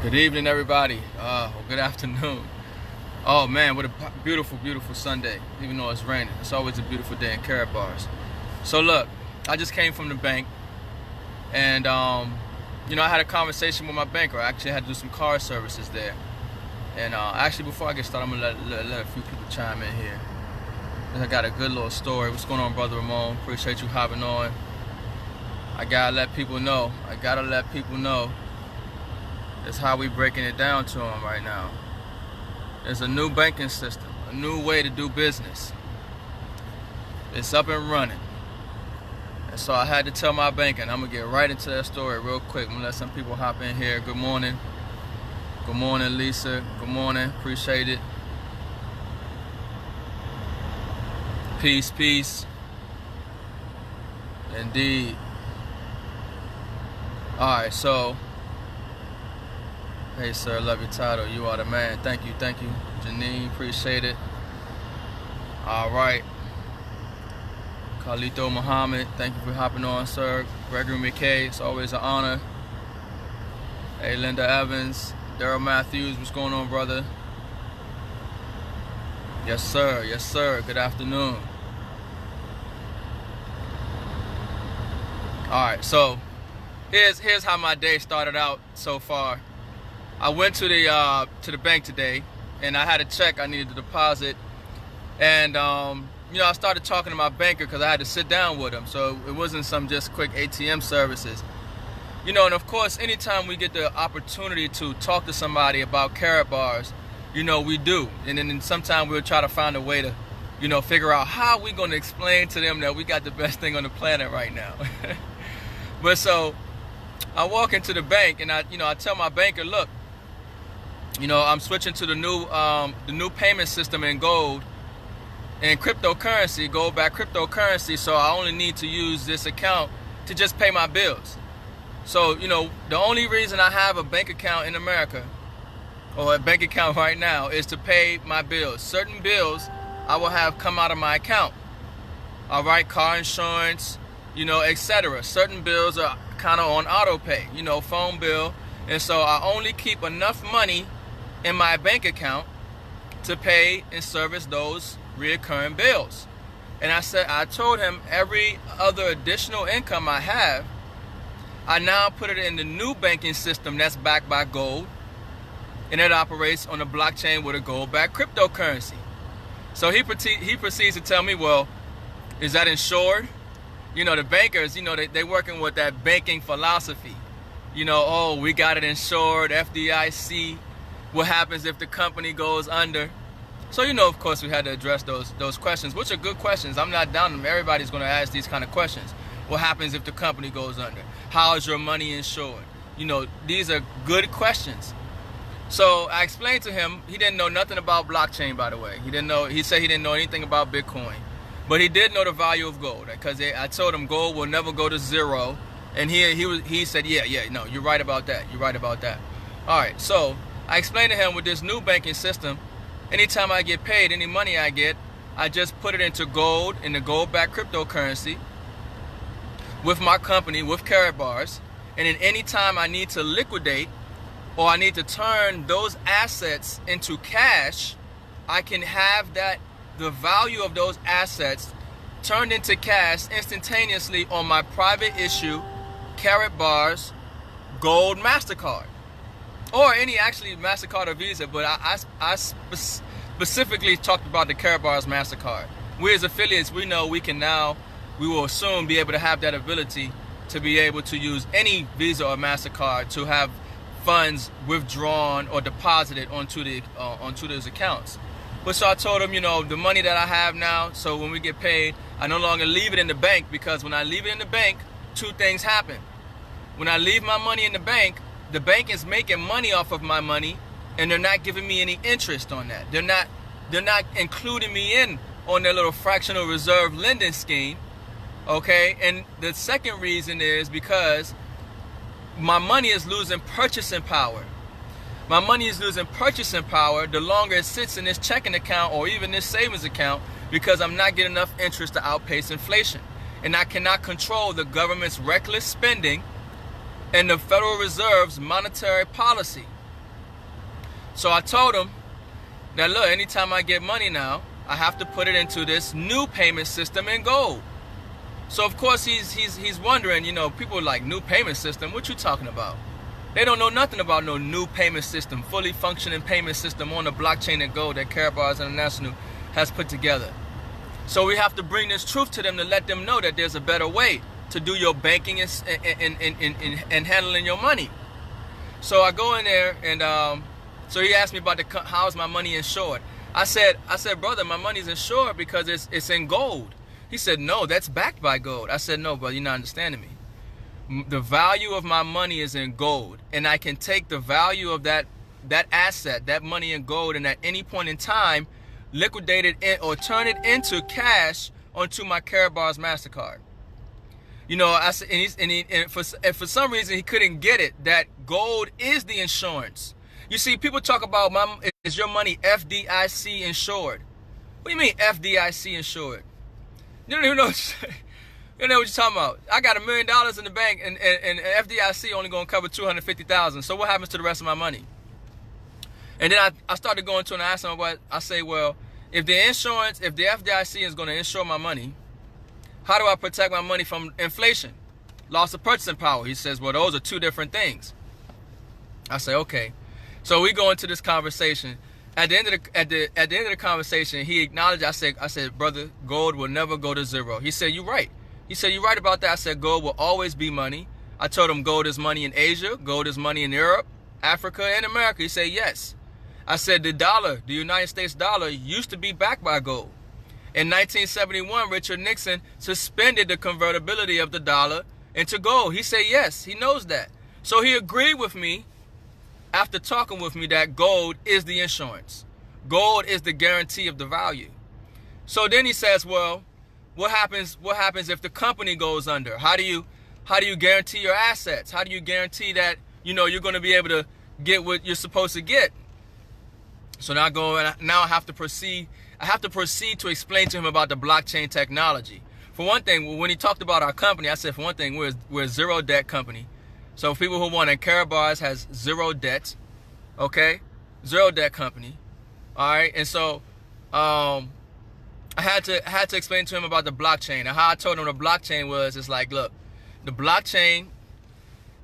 Good evening, everybody. Or good afternoon. Oh man, what a beautiful, beautiful Sunday. Even though it's raining, it's always a beautiful day in Karatbars. So look, I just came from the bank, and I had a conversation with my banker. I actually had to do some car services there. And actually, before I get started, I'm gonna let a few people chime in here. I got a good little story. What's going on, Brother Ramon? Appreciate you hopping on. I gotta let people know. That's how we breaking it down to them right now. There's a new banking system, a new way to do business. It's up and running. And so I had to tell my banker, and I'm gonna get right into that story real quick. I'm gonna let some people hop in here. Good morning. Good morning, Lisa. Good morning. Appreciate it. Peace, peace. Indeed. Alright, so hey sir, love your title. You are the man. Thank you. Janine, appreciate it. Alright. Carlito Muhammad, thank you for hopping on, sir. Gregory McKay, it's always an honor. Hey, Linda Evans. Daryl Matthews, what's going on, brother? Yes sir, good afternoon. Alright, so here's how my day started out so far. I went to the bank today, and I had a check I needed to deposit, and I started talking to my banker because I had to sit down with him, so it wasn't some just quick ATM services, and of course, anytime we get the opportunity to talk to somebody about Karatbars, we do, and then sometimes we'll try to find a way to, figure out how we're going to explain to them that we got the best thing on the planet right now. But so I walk into the bank, and I tell my banker, look, I'm switching to the new payment system in gold and cryptocurrency, gold-backed cryptocurrency, so I only need to use this account to just pay my bills. So, the only reason I have a bank account in America, or a bank account right now, is to pay my bills. Certain bills I will have come out of my account. All right, car insurance, etc. Certain bills are kind of on auto pay, phone bill. And so I only keep enough money in my bank account to pay and service those reoccurring bills. And I told him every other additional income I have, I now put it in the new banking system that's backed by gold, and it operates on a blockchain with a gold-backed cryptocurrency. So he proceeds to tell me, well, is that insured? The bankers, they working with that banking philosophy. Oh, we got it insured, FDIC. What happens if the company goes under? So, of course, we had to address those questions, which are good questions. I'm not down them. Everybody's going to ask these kind of questions. What happens if the company goes under? How is your money insured? These are good questions. So I explained to him, he didn't know nothing about blockchain, by the way. He said he didn't know anything about Bitcoin. But he did know the value of gold, because I told him gold will never go to zero. And he said, no, you're right about that. All right, so I explained to him with this new banking system, anytime I get paid, any money I get, I just put it into gold, in the gold-backed cryptocurrency, with my company, with Karatbars. And then anytime I need to liquidate, or I need to turn those assets into cash, I can have the value of those assets turned into cash instantaneously on my private issue Karatbars Gold MasterCard, or any actually MasterCard or Visa, but I specifically talked about the Karatbars MasterCard. We as affiliates, we know we will soon be able to have that ability to be able to use any Visa or MasterCard to have funds withdrawn or deposited onto those accounts. But so I told him, the money that I have now, so when we get paid, I no longer leave it in the bank, because when I leave it in the bank, two things happen. When I leave my money in the bank is making money off of my money, and they're not giving me any interest on that. They're not including me in on their little fractional reserve lending scheme, okay? And the second reason is because my money is losing purchasing power. My money is losing purchasing power the longer it sits in this checking account or even this savings account, because I'm not getting enough interest to outpace inflation. And I cannot control the government's reckless spending and the Federal Reserve's monetary policy. So I told him that, look, anytime I get money now, I have to put it into this new payment system in gold. So of course he's wondering, you know, people are like, new payment system, what you talking about? They don't know nothing about no new payment system, fully functioning payment system on the blockchain in gold that Karatbars International has put together. So we have to bring this truth to them to let them know that there's a better way to do your banking and handling your money. So I go in there, and so he asked me about how's my money insured. I said, brother, my money's insured because it's in gold. He said, no, that's backed by gold. I said, no, brother, you're not understanding me. The value of my money is in gold, and I can take the value of that asset, that money in gold, and at any point in time liquidate it or turn it into cash onto my Karatbars MasterCard. You know, I said, and for some reason he couldn't get it that gold is the insurance. You see, people talk about, is your money FDIC insured? What do you mean FDIC insured? You don't even know. You know what you're talking about. I got $1 million in the bank, and FDIC only going to cover $250,000. So what happens to the rest of my money? And then I started going to and I asked him about. I say, well, if the FDIC is going to insure my money, how do I protect my money from inflation, loss of purchasing power? He says, well, those are two different things. I say, okay. So we go into this conversation. At the end of the conversation, he acknowledged. I said, brother, gold will never go to zero. He said, you're right. He said, you're right about that. I said, gold will always be money. I told him gold is money in Asia, gold is money in Europe, Africa, and America. He said, yes. I said, the dollar, the United States dollar, used to be backed by gold. In 1971, Richard Nixon suspended the convertibility of the dollar into gold. He said, yes, he knows that. So he agreed with me after talking with me that gold is the insurance. Gold is the guarantee of the value. So then he says, well, what happens if the company goes under? How do you guarantee your assets? How do you guarantee that, you know, you're going to be able to get what you're supposed to get? So now I have to proceed to explain to him about the blockchain technology. For one thing, when he talked about our company, I said, for one thing, we're a zero debt company. So people who want, and Karatbars has zero debt, okay? Zero debt company, all right? And so I had to explain to him about the blockchain. And how I told him the blockchain was, it's like, look, the blockchain,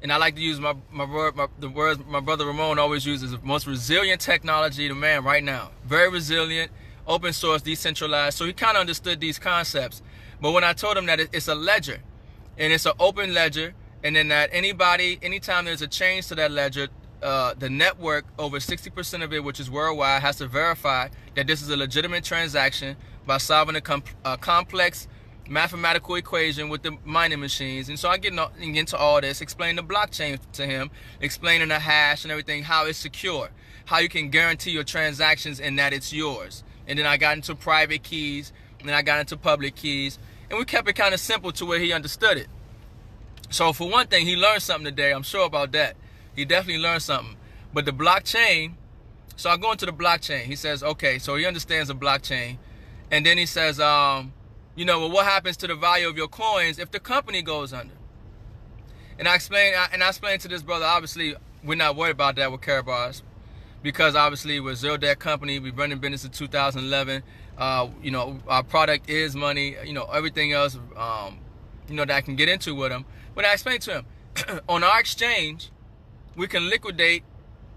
and I like to use the words my brother Ramon always uses, the most resilient technology to man right now. Very resilient, open source, decentralized. So he kind of understood these concepts. But when I told him that it's a ledger, and it's an open ledger, and then that anytime there's a change to that ledger, the network, over 60% of it, which is worldwide, has to verify that this is a legitimate transaction by solving a complex mathematical equation with the mining machines. And so I get into all this, explain the blockchain to him, explaining the hash and everything, how it's secure, how you can guarantee your transactions and that it's yours. And then I got into private keys, and then I got into public keys, and we kept it kind of simple to where he understood it. So for one thing, he learned something today. I'm sure about that. He definitely learned something. But the blockchain, so I go into the blockchain. He says, okay, so he understands the blockchain. And then he says, you know, well, what happens to the value of your coins if the company goes under? And I explained to this brother, obviously, we're not worried about that with Karatbars, because obviously we're a zero debt company. We've been in business since 2011. You know, our product is money. You know, everything else, you know, that I can get into with him. But I explained to him, on our exchange, we can liquidate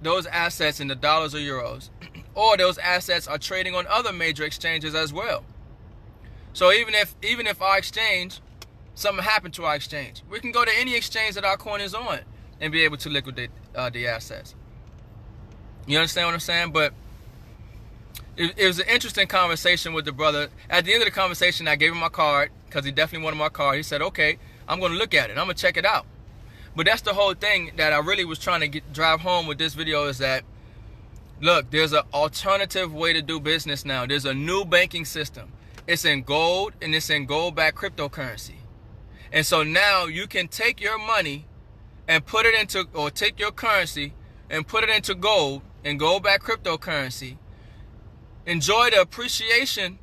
those assets into dollars or euros, or those assets are trading on other major exchanges as well. So even if our exchange, something happened to our exchange, we can go to any exchange that our coin is on and be able to liquidate the assets. You understand what I'm saying? But it was an interesting conversation with the brother. At the end of the conversation, I gave him my card, because he definitely wanted my card. He said, okay, I'm going to look at it. I'm going to check it out. But that's the whole thing that I really was trying to drive home with this video, is that, look, there's an alternative way to do business now. There's a new banking system. It's in gold, and it's in gold-backed cryptocurrency. And so now you can take your money and put it into, or take your currency and put it into gold and gold-backed cryptocurrency. Enjoy the appreciation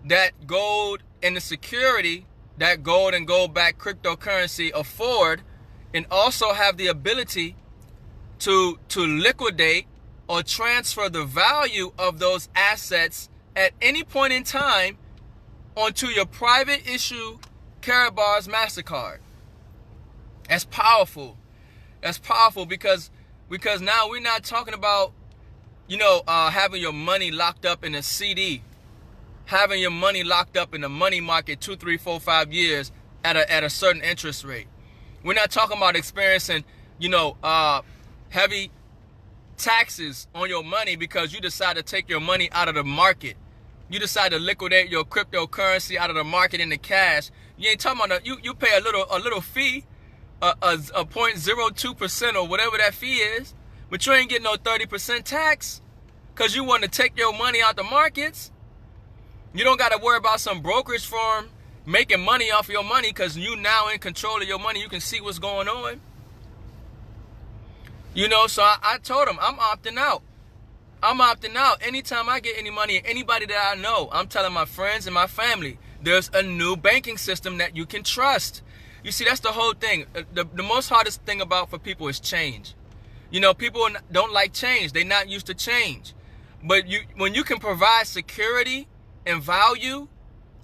that gold and the security that gold and gold-backed cryptocurrency afford, and also have the ability to liquidate or transfer the value of those assets at any point in time onto your private issue Karatbars MasterCard. That's powerful. That's powerful because now we're not talking about, having your money locked up in a CD, having your money locked up in the money market 2, 3, 4, 5 years at a certain interest rate. We're not talking about experiencing, heavy taxes on your money because you decide to take your money out of the market. You decide to liquidate your cryptocurrency out of the market into cash. You ain't talking about you pay a little fee, a 0.02% or whatever that fee is, but you ain't getting no 30% tax because you want to take your money out the markets. You don't got to worry about some brokerage firm making money off your money because you now in control of your money. You can see what's going on. So I told him I'm opting out. I'm opting out. Anytime I get any money, anybody that I know, I'm telling my friends and my family, there's a new banking system that you can trust. You see, that's the whole thing. The most hardest thing for people is change. People don't like change. They're not used to change. But when you can provide security and value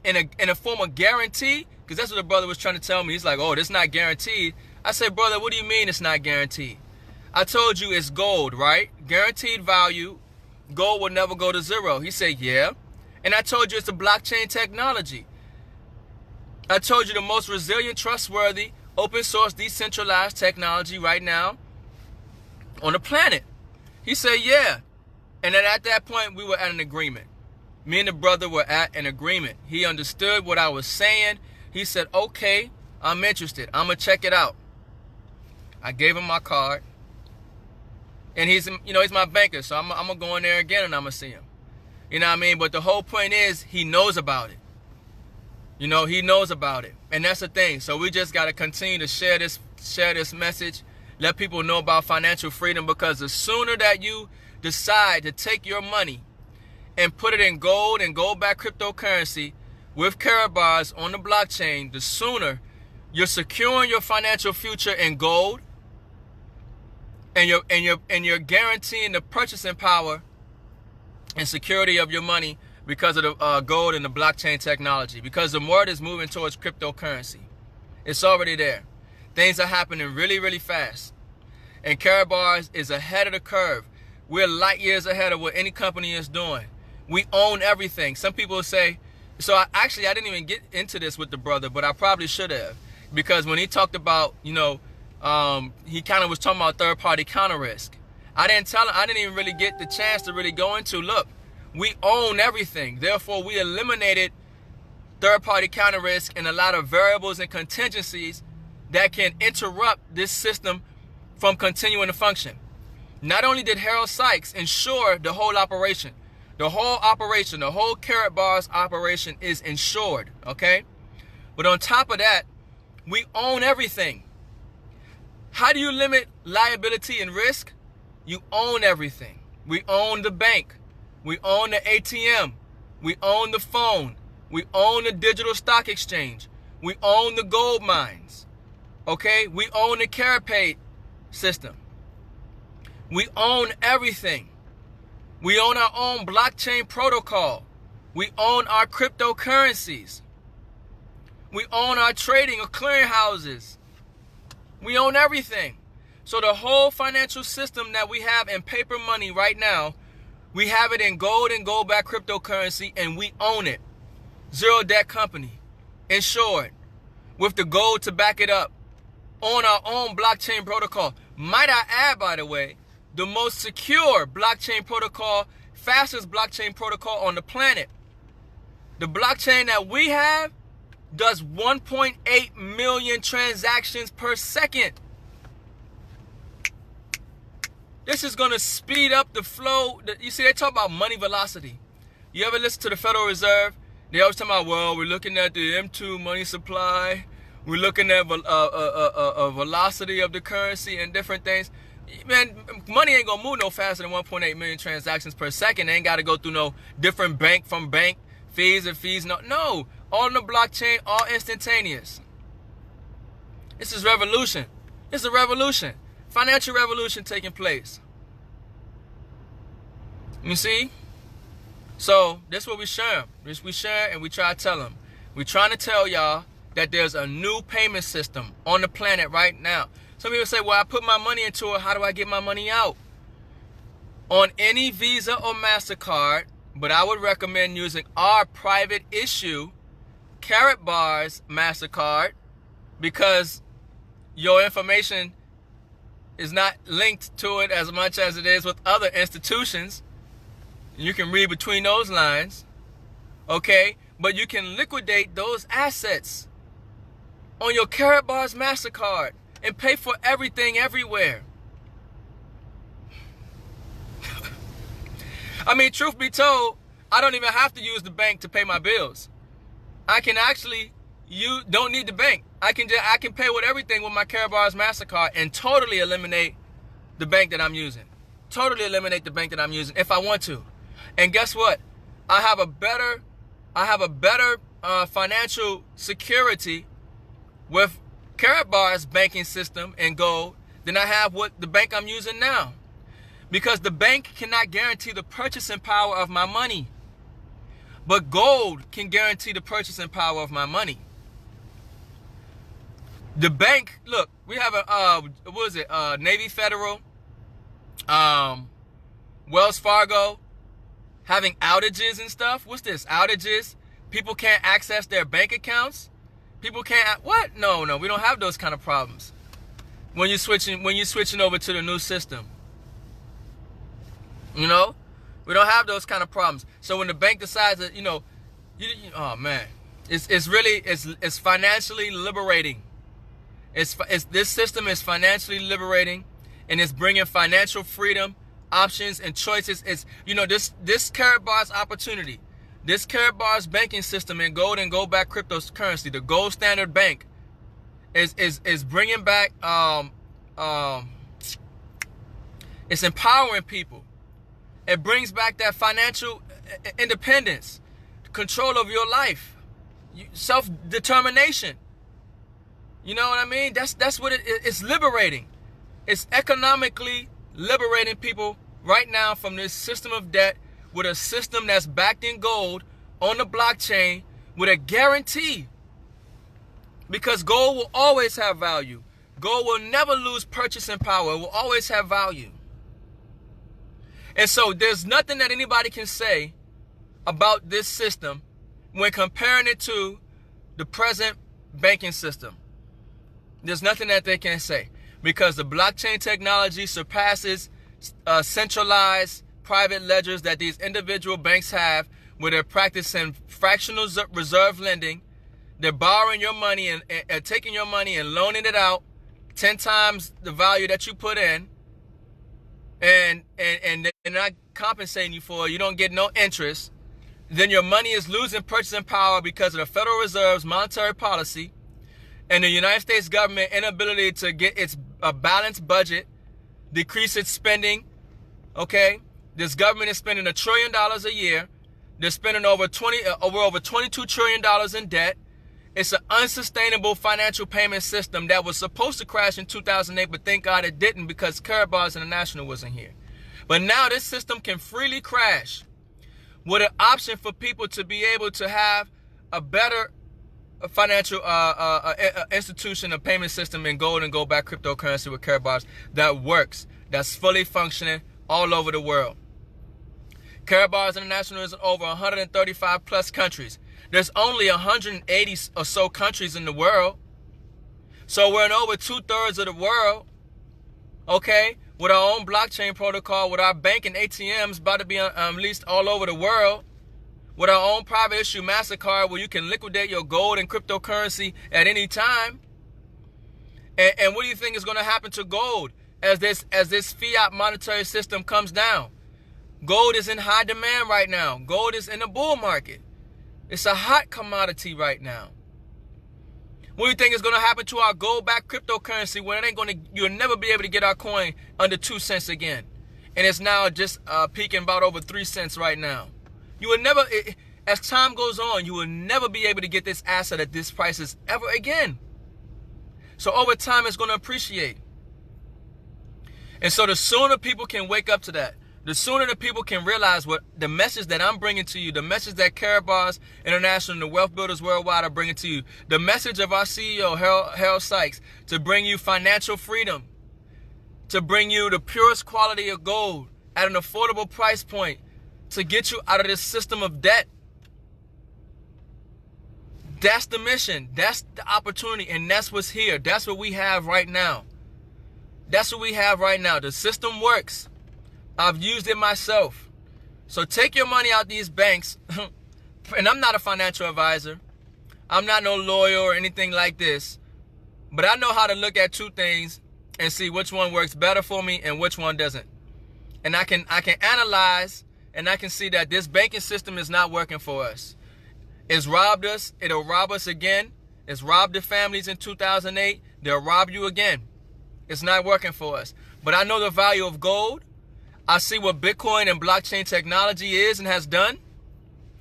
in a form of guarantee, because that's what the brother was trying to tell me. He's like, oh, this not guaranteed. I said, brother, what do you mean it's not guaranteed? I told you it's gold, right? Guaranteed value. Gold will never go to zero. He said, yeah. And I told you it's a blockchain technology. I told you the most resilient, trustworthy, open source, decentralized technology right now on the planet. He said, yeah. And then at that point, we were at an agreement. Me and the brother were at an agreement. He understood what I was saying. He said, okay, I'm interested. I'm going to check it out. I gave him my card. And he's my banker, so I'm going to go in there again and I'm going to see him. You know what I mean? But the whole point is he knows about it. He knows about it. And that's the thing. So we just got to continue to share this message, let people know about financial freedom, because the sooner that you decide to take your money and put it in gold and gold-backed cryptocurrency with Karatbars on the blockchain, the sooner you're securing your financial future in gold, and you're guaranteeing the purchasing power and security of your money because of the gold and the blockchain technology. Because the world is moving towards cryptocurrency. It's already there. Things are happening really, really fast. And Karatbars is ahead of the curve. We're light years ahead of what any company is doing. We own everything. Some people say, so I didn't even get into this with the brother, but I probably should have. Because when he talked about, he kind of was talking about third-party counter risk. I didn't even really get the chance to really go into, look, we own everything. Therefore, we eliminated third-party counter risk and a lot of variables and contingencies that can interrupt this system from continuing to function. Not only did Harold Sykes ensure the whole operation, the whole Karatbars operation is insured, okay? But on top of that, we own everything. How do you limit liability and risk? You own everything. We own the bank. We own the ATM. We own the phone. We own the digital stock exchange. We own the gold mines. Okay? We own the Karatpay system. We own everything. We own our own blockchain protocol. We own our cryptocurrencies. We own our trading or clearing houses. We own everything. So the whole financial system that we have in paper money right now, we have it in gold and gold-backed cryptocurrency, and we own it. Zero debt company, insured, with the gold to back it up, on our own blockchain protocol. Might I add, by the way, the most secure blockchain protocol, fastest blockchain protocol on the planet. The blockchain that we have does 1.8 million transactions per second. This is going to speed up the flow. You see, they talk about money velocity. You ever listen to the Federal Reserve? They always talk about, well, we're looking at the M2 money supply. We're looking at a velocity of the currency and different things. Man, money ain't going to move no faster than 1.8 million transactions per second. They ain't got to go through no different bank from bank fees and fees. No, all on the blockchain, all instantaneous. This is revolution. It's a revolution. Financial revolution taking place. You see? So this is what we share. We share and we try to tell them. We're trying to tell y'all that there's a new payment system on the planet right now. Some people say, well, I put my money into it. How do I get my money out? On any Visa or MasterCard, but I would recommend using our private issue karatbars MasterCard, because your information is not linked to it as much as it is with other institutions. You can read between those lines, okay? But you can liquidate those assets on your karatbars MasterCard and pay for everything everywhere. I mean, truth be told, I don't even have to use the bank to pay my bills. I can actually, you don't need the bank. I can pay with everything with my karatbars MasterCard and totally eliminate the bank that I'm using. Totally eliminate the bank that I'm using if I want to. And guess what? I have a better financial security with karatbars banking system and gold than I have with the bank I'm using now. Because the bank cannot guarantee the purchasing power of my money. But gold can guarantee the purchasing power of my money. The bank, look, we have a, Navy Federal, Wells Fargo, having outages and stuff. What's this? Outages? People can't access their bank accounts? People can't, what? No, we don't have those kind of problems when you're switching over to the new system. You know, we don't have those kind of problems. So when the bank decides that, oh man, it's financially liberating. This system is financially liberating, and it's bringing financial freedom, options, and choices. It's, this karatbars opportunity, this karatbars banking system in gold and gold-backed cryptocurrency, the gold standard bank, is bringing back, it's empowering people. It brings back that financial independence, control of your life, self-determination. You know what I mean? That's what it's liberating. It's economically liberating people right now from this system of debt, with a system that's backed in gold on the blockchain with a guarantee. Because gold will always have value. Gold will never lose purchasing power. It will always have value. And so there's nothing that anybody can say about this system when comparing it to the present banking system. There's nothing that they can say, because the blockchain technology surpasses centralized private ledgers that these individual banks have, where they're practicing fractional reserve lending. They're borrowing your money and taking your money and loaning it out 10 times the value that you put in. And they're not compensating you for it. You don't get no interest. Then your money is losing purchasing power because of the Federal Reserve's monetary policy and the United States government inability to get its a balanced budget, decrease its spending. Okay, this government is spending $1 trillion a year. They're spending over $22 trillion in debt. It's an unsustainable financial payment system that was supposed to crash in 2008, but thank God it didn't, because karatbars International wasn't here. But now this system can freely crash with an option for people to be able to have a better financial institution, a payment system in gold and gold-backed cryptocurrency with karatbars that works, that's fully functioning all over the world. Karatbars International is in over 135 plus countries. There's only 180 or so countries in the world. So we're in over 2/3 of the world, okay, with our own blockchain protocol, with our bank and ATMs about to be released all over the world, with our own private issue MasterCard where you can liquidate your gold and cryptocurrency at any time. And what do you think is going to happen to gold as this fiat monetary system comes down? Gold is in high demand right now. Gold is in a bull market. It's a hot commodity right now. What do you think is going to happen to our gold-backed cryptocurrency when you'll never be able to get our coin under 2 cents again? And it's now just peaking about over 3 cents right now. You will never, as time goes on, you will never be able to get this asset at this prices ever again. So over time, it's going to appreciate. And so the sooner people can wake up to that, The sooner the people can realize what the message that I'm bringing to you, the message that Karatbars International and the Wealth Builders Worldwide are bringing to you, the message of our CEO, Harold Sykes, to bring you financial freedom, to bring you the purest quality of gold at an affordable price point, to get you out of this system of debt. That's the mission. That's the opportunity. And that's what's here. That's what we have right now. That's what we have right now. The system works. I've used it myself. So take your money out these banks. And I'm not a financial advisor. I'm not no lawyer or anything like this. But I know how to look at two things and see which one works better for me and which one doesn't. And I can analyze, and I can see that this banking system is not working for us. It's robbed us. It'll rob us again. It's robbed the families in 2008. They'll rob you again. It's not working for us. But I know the value of gold. I see what Bitcoin and blockchain technology is and has done.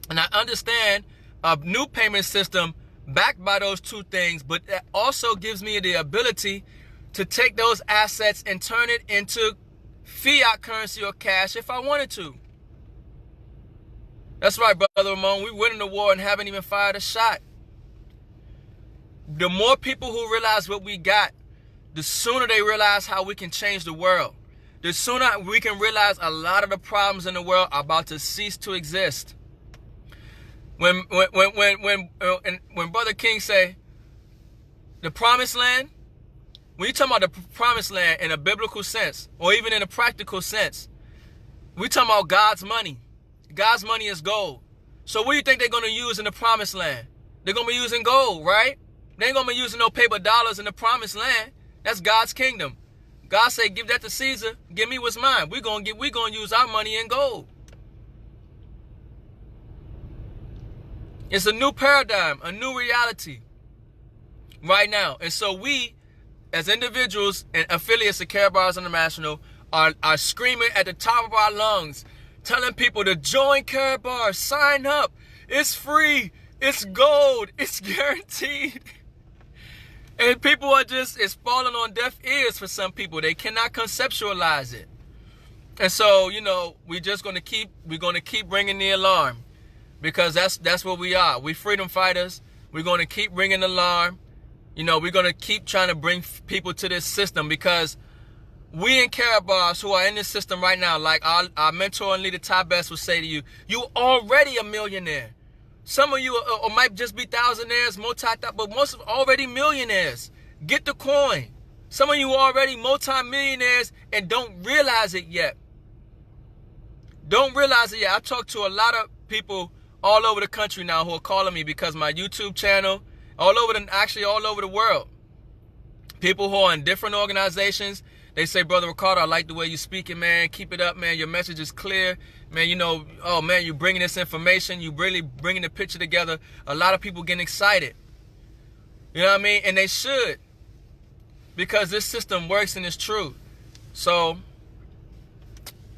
And I understand a new payment system backed by those two things, but that also gives me the ability to take those assets and turn it into fiat currency or cash if I wanted to. That's right, Brother Ramon. We're winning the war and haven't even fired a shot. The more people who realize what we got, the sooner they realize how we can change the world. The sooner we can realize a lot of the problems in the world are about to cease to exist. When Brother King say, the promised land, when you talk about the promised land in a biblical sense, or even in a practical sense, we talking about God's money. God's money is gold. So what do you think they're going to use in the promised land? They're going to be using gold, right? They ain't going to be using no paper dollars in the promised land. That's God's kingdom. God said, give that to Caesar. Give me what's mine. We're going to use our money in gold. It's a new paradigm, a new reality right now. And so we, as individuals and affiliates of Karatbars International, are screaming at the top of our lungs, telling people to join Karatbars, sign up. It's free. It's gold. It's guaranteed. And people are just, it's falling on deaf ears for some people. They cannot conceptualize it. And so, you know, we're going to keep ringing the alarm, because that's what we are. We freedom fighters. We're going to keep ringing the alarm. You know, we're going to keep trying to bring people to this system, because we in Karatbars who are in this system right now, like our mentor and leader Ty Best would say to you, you already a millionaire. Some of you or might just be thousandaires, but most of already millionaires. Get the coin. Some of you already multi-millionaires and don't realize it yet. Don't realize it yet. I talk to a lot of people all over the country now who are calling me because my YouTube channel, all over the world. People who are in different organizations, they say, Brother Ricardo, I like the way you speaking, man. Keep it up, man. Your message is clear. Man, you know, oh, man, you bringing this information. You really bringing the picture together. A lot of people getting excited. You know what I mean? And they should, because this system works and it's true. So,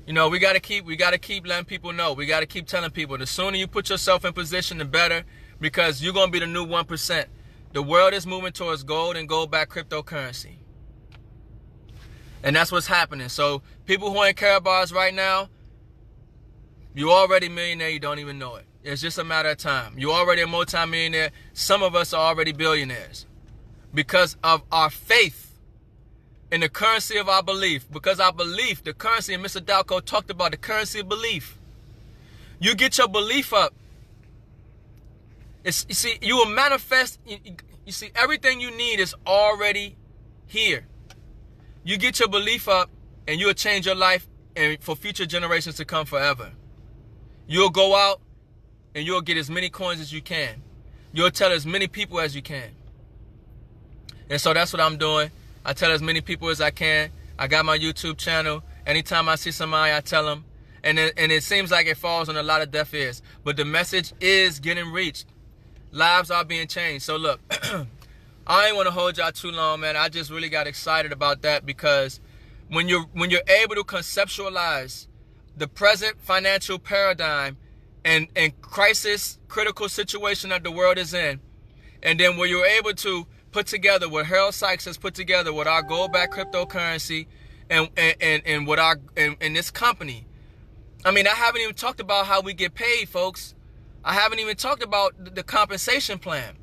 you know, we got to keep letting people know. We got to keep telling people. The sooner you put yourself in position, the better, because you're going to be the new 1%. The world is moving towards gold and gold-backed cryptocurrency. And that's what's happening. So people who are in Karatbars right now, you already a millionaire, you don't even know it. It's just a matter of time. You're already a multi-millionaire. Some of us are already billionaires because of our faith in the currency of our belief. Because our belief, the currency, and Mr. Dalco talked about the currency of belief. You get your belief up. You see, you will manifest. You see, everything you need is already here. You get your belief up and you'll change your life and for future generations to come forever. You'll go out and you'll get as many coins as you can. You'll tell as many people as you can. And so that's what I'm doing. I tell as many people as I can. I got my YouTube channel. Anytime I see somebody, I tell them. And it seems like it falls on a lot of deaf ears. But the message is getting reached. Lives are being changed. So look, I ain't want to hold y'all too long, man. I just really got excited about that, because when you're able to conceptualize the present financial paradigm and crisis, critical situation that the world is in, and then when you're able to put together what Harold Sykes has put together with our gold-backed cryptocurrency and what our and this company, I mean, I haven't even talked about how we get paid, folks. I haven't even talked about the compensation plan.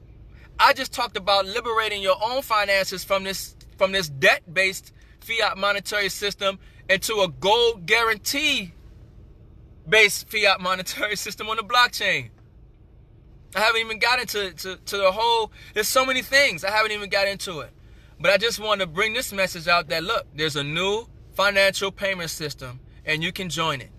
I just talked about liberating your own finances from this debt-based fiat monetary system into a gold guarantee-based fiat monetary system on the blockchain. I haven't even got into the whole, there's so many things. I haven't even got into it. But I just want to bring this message out that, look, there's a new financial payment system and you can join it.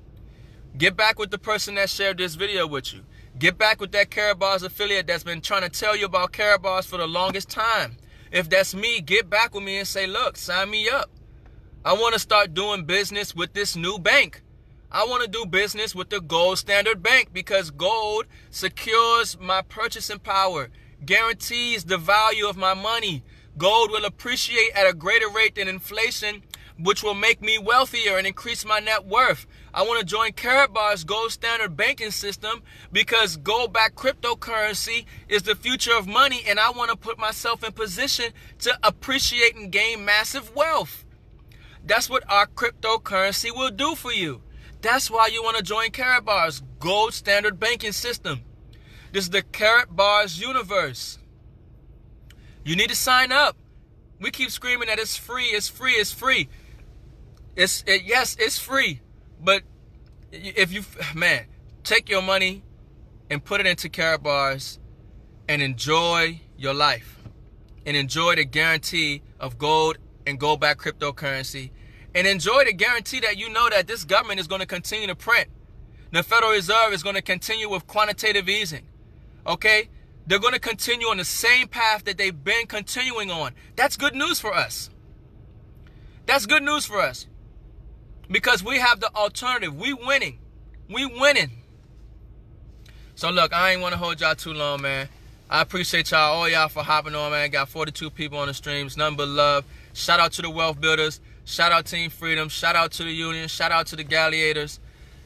Get back with the person that shared this video with you. Get back with that karatbars affiliate that's been trying to tell you about karatbars for the longest time. If that's me, get back with me and say, look, sign me up. I want to start doing business with this new bank. I want to do business with the gold standard bank because gold secures my purchasing power, guarantees the value of my money. Gold will appreciate at a greater rate than inflation, which will make me wealthier and increase my net worth. I want to join karatbars gold standard banking system because gold-backed cryptocurrency is the future of money, and I want to put myself in position to appreciate and gain massive wealth. That's what our cryptocurrency will do for you. That's why you want to join karatbars gold standard banking system. This is the karatbars universe. You need to sign up. We keep screaming that it's free, it's free, it's free. Yes, it's free. But if you, man, take your money and put it into karatbars and enjoy your life. And enjoy the guarantee of gold and gold-backed cryptocurrency. And enjoy the guarantee that you know that this government is going to continue to print. The Federal Reserve is going to continue with quantitative easing. Okay? They're going to continue on the same path that they've been continuing on. That's good news for us. That's good news for us. Because we have the alternative. We winning. We winning. So look, I ain't want to hold y'all too long, man. I appreciate y'all, all y'all for hopping on, man. Got 42 people on the streams. Nothing but love. Shout out to the Wealth Builders. Shout out Team Freedom. Shout out to the Union. Shout out to the Galliators.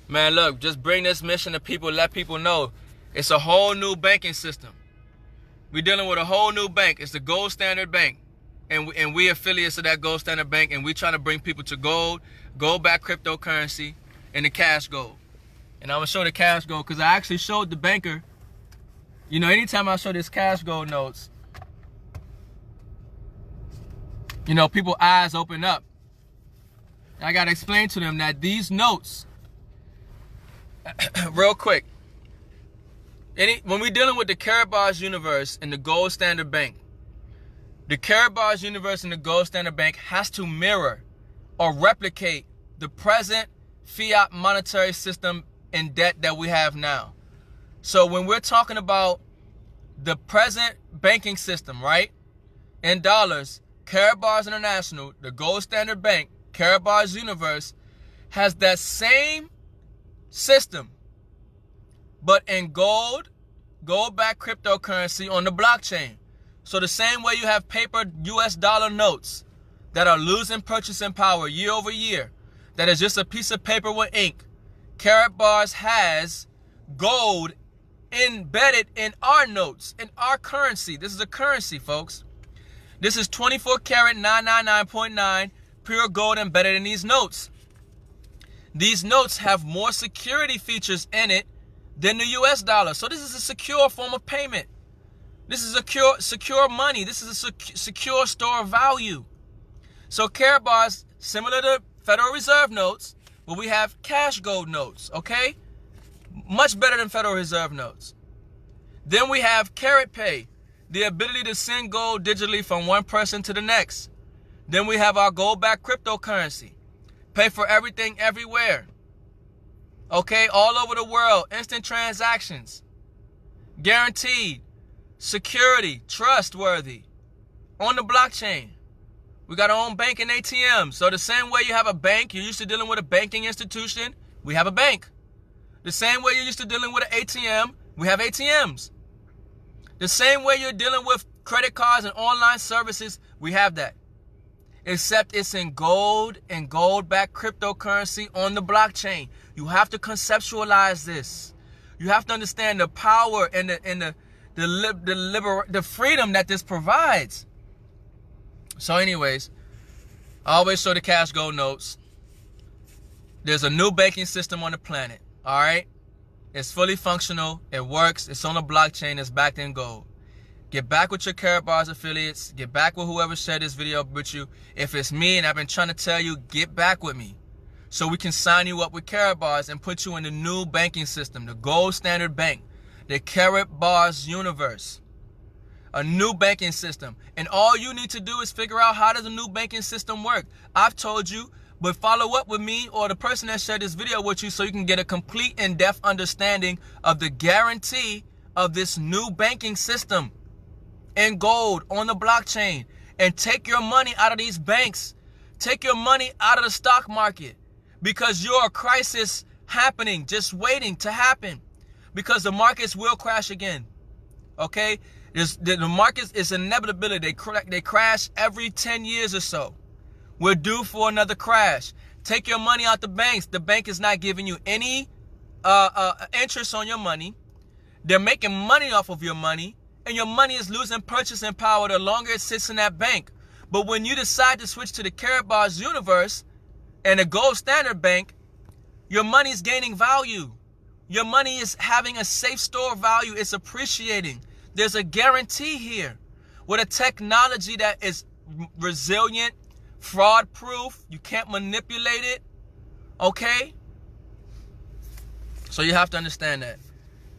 Man, look, just bring this mission to people. Let people know it's a whole new banking system. We're dealing with a whole new bank. It's the gold standard bank. And we affiliates of that gold standard bank. And we're trying to bring people to gold, gold-backed cryptocurrency, and the cash gold. And I'm going to show the cash gold because I actually showed the banker. You know, anytime I show this cash gold notes, you know, people's eyes open up. I got to explain to them that these notes, real quick, when we're dealing with the karatbars universe and the gold standard bank, the karatbars universe and the gold standard bank has to mirror or replicate the present fiat monetary system and debt that we have now. So when we're talking about the present banking system, right, in dollars, karatbars International, the gold standard bank, karatbars universe, has that same system, but in gold-backed cryptocurrency on the blockchain. So the same way you have paper US dollar notes that are losing purchasing power year over year, that is just a piece of paper with ink, karatbars has gold embedded in our notes, in our currency. This is a currency, folks. This is 24 karat 999.9 pure gold embedded in these notes. These notes have more security features in it than the US dollar. So this is a secure form of payment. This is a secure money. This is a secure store of value. So karatbars, similar to Federal Reserve notes, but we have cash gold notes, okay? Much better than Federal Reserve notes. Then we have Karat Pay, the ability to send gold digitally from one person to the next. Then we have our gold-backed cryptocurrency. Pay for everything everywhere. Okay, all over the world, instant transactions. Guaranteed, security, trustworthy. On the blockchain. We got our own bank and ATM. So the same way you have a bank, you're used to dealing with a banking institution, we have a bank. The same way you're used to dealing with an ATM, we have ATMs. The same way you're dealing with credit cards and online services, we have that. Except it's in gold and gold-backed cryptocurrency on the blockchain. You have to conceptualize this. You have to understand the power and the freedom that this provides. So anyways, I always show the cash gold notes. There's a new banking system on the planet, all right? It's fully functional. It works. It's on a blockchain. It's backed in gold. Get back with your Karatbars affiliates. Get back with whoever shared this video with you. If it's me and I've been trying to tell you, get back with me so we can sign you up with Karatbars and put you in the new banking system, the gold standard bank, the Karatbars universe, a new banking system. And all you need to do is figure out, how does the new banking system work? I've told you, but follow up with me or the person that shared this video with you so you can get a complete in-depth understanding of the guarantee of this new banking system in gold on the blockchain. And take your money out of these banks. Take your money out of the stock market, because you're a crisis happening, just waiting to happen, because the markets will crash again. Okay? The markets is inevitability. They crash every 10 years or so. We're due for another crash. Take your money out the banks. The bank is not giving you any interest on your money. They're making money off of your money, and your money is losing purchasing power the longer it sits in that bank. But when you decide to switch to the Karatbars universe and the gold standard bank, your money is gaining value. Your money is having a safe store value. It's appreciating. There's a guarantee here with a technology that is resilient, fraud proof. You can't manipulate it. Okay? So you have to understand that.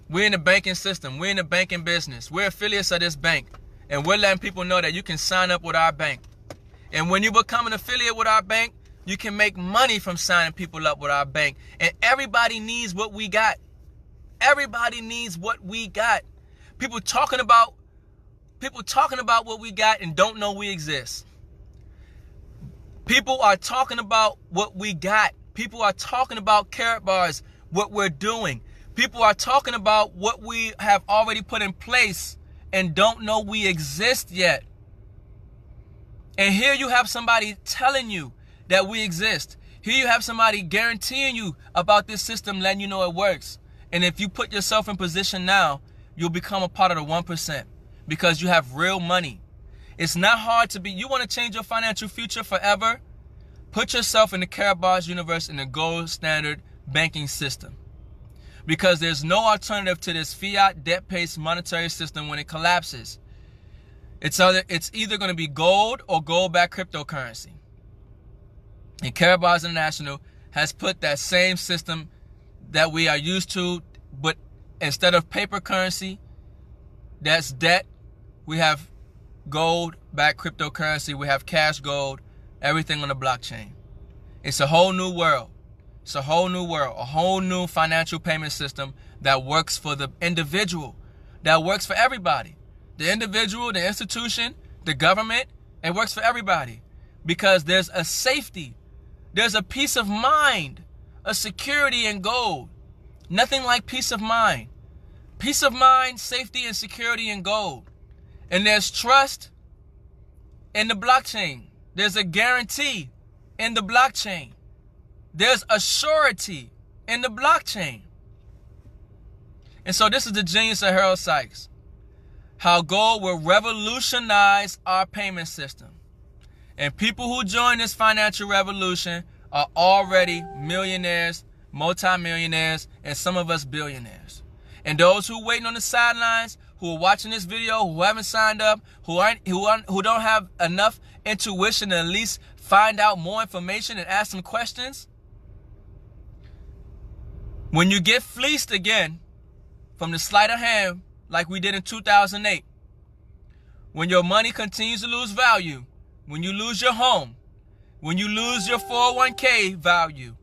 We're in the banking system. We're in the banking business. We're affiliates of this bank. And we're letting people know that you can sign up with our bank. And when you become an affiliate with our bank, you can make money from signing people up with our bank. And everybody needs what we got. Everybody needs what we got. People talking about what we got and don't know we exist. People are talking about what we got. People are talking about Karatbars, what we're doing. People are talking about what we have already put in place and don't know we exist yet. And here you have somebody telling you that we exist. Here you have somebody guaranteeing you about this system, letting you know it works. And if you put yourself in position now, you'll become a part of the 1% because you have real money. It's not hard to be. You want to change your financial future forever? Put yourself in the Karatbars universe in the gold standard banking system. Because there's no alternative to this fiat debt-based monetary system when it collapses. It's either going to be gold or gold-backed cryptocurrency. And Karatbars International has put that same system that we are used to, but instead of paper currency, that's debt, we have gold-backed cryptocurrency, we have cash gold, everything on the blockchain. It's a whole new world. It's a whole new world, a whole new financial payment system that works for the individual, that works for everybody. The individual, the institution, the government, it works for everybody because there's a safety, there's a peace of mind, a security in gold. Nothing like peace of mind. Peace of mind, safety, and security in gold. And there's trust in the blockchain. There's a guarantee in the blockchain. There's a surety in the blockchain. And so this is the genius of Harold Sykes. How gold will revolutionize our payment system. And people who join this financial revolution are already millionaires, multimillionaires, and some of us billionaires. And those who waiting on the sidelines, who are watching this video, who haven't signed up, who don't have enough intuition to at least find out more information and ask some questions, when you get fleeced again from the sleight of hand like we did in 2008, when your money continues to lose value, when you lose your home, when you lose your 401k value,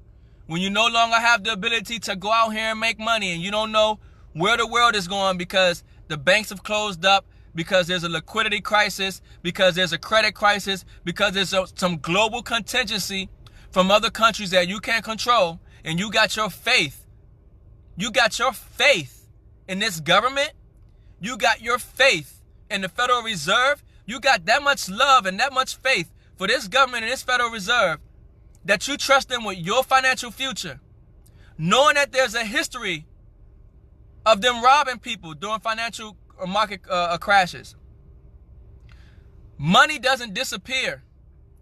when you no longer have the ability to go out here and make money and you don't know where the world is going because the banks have closed up, because there's a liquidity crisis, because there's a credit crisis, because there's some global contingency from other countries that you can't control, and you got your faith. You got your faith in this government. You got your faith in the Federal Reserve. You got that much love and that much faith for this government and this Federal Reserve that you trust them with your financial future, knowing that there's a history of them robbing people during financial market crashes. Money doesn't disappear.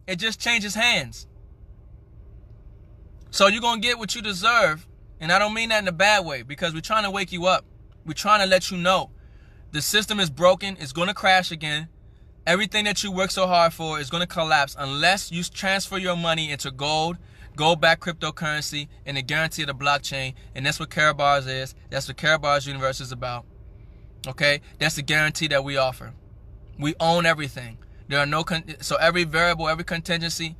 It just changes hands. So you're going to get what you deserve. And I don't mean that in a bad way, because we're trying to wake you up. We're trying to let you know the system is broken. It's going to crash again. Everything that you work so hard for is going to collapse unless you transfer your money into gold, gold-backed cryptocurrency, and the guarantee of the blockchain. And that's what Karatbars is. That's what Karatbars Universe is about. Okay? That's the guarantee that we offer. We own everything. There are no so every variable, every contingency,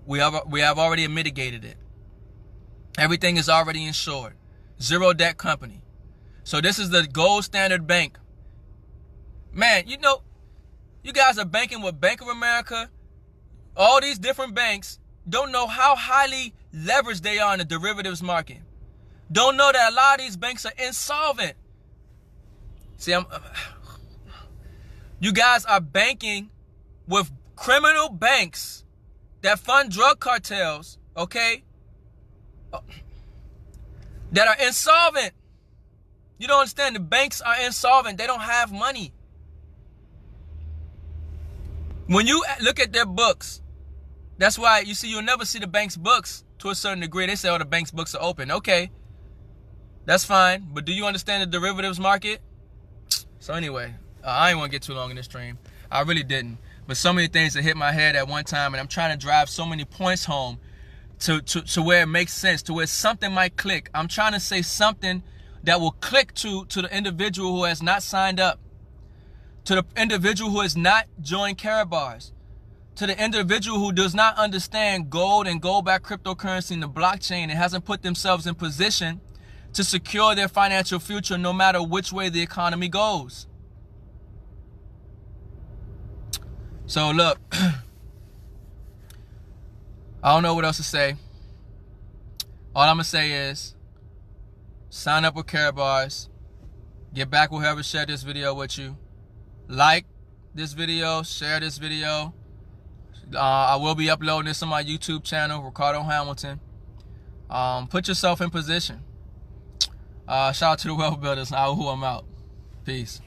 we have already mitigated it. Everything is already insured. Zero debt company. So this is the gold standard bank. Man, you know, you guys are banking with Bank of America. All these different banks don't know how highly leveraged they are in the derivatives market. Don't know that a lot of these banks are insolvent. See, you guys are banking with criminal banks that fund drug cartels, okay, that are insolvent. You don't understand. The banks are insolvent. They don't have money. When you look at their books, that's why you see you'll never see the bank's books to a certain degree. They say, oh, the bank's books are open. Okay, that's fine. But do you understand the derivatives market? So anyway, I didn't want to get too long in this stream. I really didn't. But so many things that hit my head at one time, and I'm trying to drive so many points home to where it makes sense, to where something might click. I'm trying to say something that will click to the individual who has not signed up, to the individual who has not joined Karatbars, to the individual who does not understand gold and gold-backed cryptocurrency and the blockchain and hasn't put themselves in position to secure their financial future no matter which way the economy goes. So look, I don't know what else to say. All I'm going to say is sign up with Karatbars. Get back with whoever shared this video with you. Like this video, share this video. I will be uploading this on my YouTube channel, Ricardo Hamilton. Put yourself in position. Shout out to the Wealth Builders. Who I'm out. Peace.